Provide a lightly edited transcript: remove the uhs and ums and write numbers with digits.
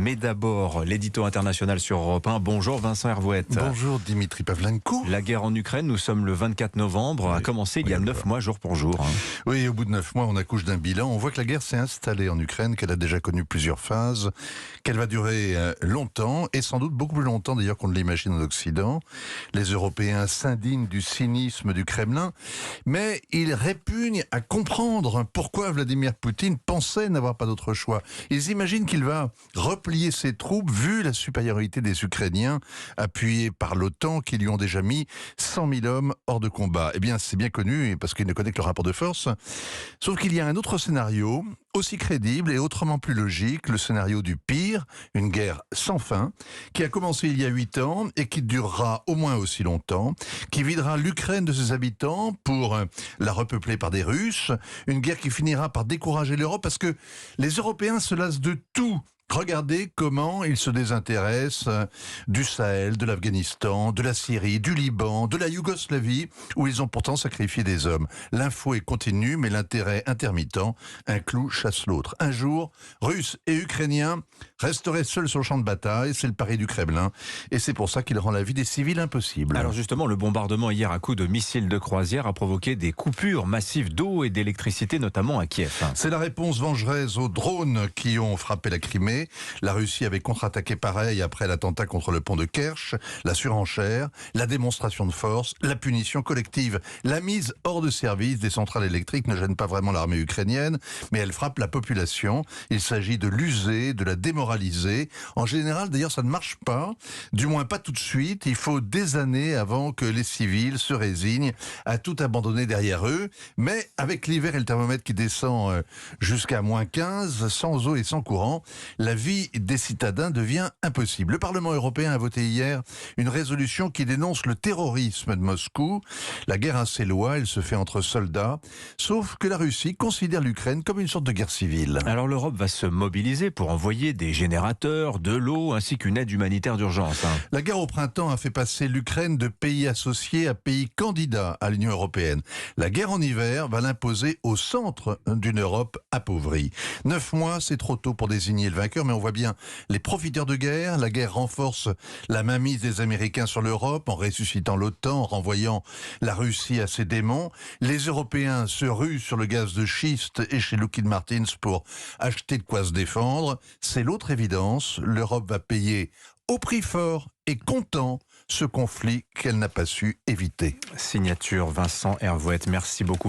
Mais d'abord, l'édito international sur Europe 1. Bonjour Vincent Hervouette. Bonjour Dimitri Pavlenko. La guerre en Ukraine, nous sommes le 24 novembre, a commencé il y a 9 mois jour pour jour. Oui, au bout de 9 mois, on accouche d'un bilan. On voit que la guerre s'est installée en Ukraine, qu'elle a déjà connu plusieurs phases, qu'elle va durer longtemps, et sans doute beaucoup plus longtemps d'ailleurs qu'on ne l'imagine en Occident. Les Européens s'indignent du cynisme du Kremlin, mais ils répugnent à comprendre pourquoi Vladimir Poutine pensait n'avoir pas d'autre choix. Ils imaginent qu'il va replier ses troupes, vu la supériorité des Ukrainiens, appuyés par l'OTAN, qui lui ont déjà mis 100 000 hommes hors de combat. Eh bien, c'est bien connu, parce qu'il ne connaît que le rapport de force. Sauf qu'il y a un autre scénario, aussi crédible et autrement plus logique, le scénario du pire, une guerre sans fin, qui a commencé il y a 8 ans et qui durera au moins aussi longtemps, qui videra l'Ukraine de ses habitants pour la repeupler par des Russes, une guerre qui finira par décourager l'Europe, parce que les Européens se lassent de tout. Regardez comment ils se désintéressent du Sahel, de l'Afghanistan, de la Syrie, du Liban, de la Yougoslavie, où ils ont pourtant sacrifié des hommes. L'info est continue, mais l'intérêt intermittent. Un clou chasse l'autre. Un jour, Russes et Ukrainiens resteraient seuls sur le champ de bataille. C'est le pari du Kremlin. Et c'est pour ça qu'il rend la vie des civils impossible. Alors justement, le bombardement hier à coups de missiles de croisière a provoqué des coupures massives d'eau et d'électricité, notamment à Kiev. C'est la réponse vengeresse aux drones qui ont frappé la Crimée. La Russie avait contre-attaqué pareil après l'attentat contre le pont de Kerch, la surenchère, la démonstration de force, la punition collective. La mise hors de service des centrales électriques ne gêne pas vraiment l'armée ukrainienne, mais elle frappe la population. Il s'agit de l'user, de la démoraliser. En général, d'ailleurs, ça ne marche pas, du moins pas tout de suite. Il faut des années avant que les civils se résignent à tout abandonner derrière eux. Mais avec l'hiver et le thermomètre qui descend jusqu'à -15, sans eau et sans courant, la vie des citadins devient impossible. Le Parlement européen a voté hier une résolution qui dénonce le terrorisme de Moscou. La guerre a ses lois, elle se fait entre soldats, sauf que la Russie considère l'Ukraine comme une sorte de guerre civile. Alors l'Europe va se mobiliser pour envoyer des générateurs, de l'eau ainsi qu'une aide humanitaire d'urgence. La guerre au printemps a fait passer l'Ukraine de pays associé à pays candidat à l'Union européenne. La guerre en hiver va l'imposer au centre d'une Europe appauvrie. 9 mois, c'est trop tôt pour désigner le vainqueur, mais on voit bien les profiteurs de guerre. La guerre renforce la mainmise des Américains sur l'Europe en ressuscitant l'OTAN, en renvoyant la Russie à ses démons. Les Européens se ruent sur le gaz de schiste et chez Lockheed Martin pour acheter de quoi se défendre. C'est l'autre évidence, l'Europe va payer au prix fort et comptant ce conflit qu'elle n'a pas su éviter. Signature Vincent Hervouette. Merci beaucoup Vincent.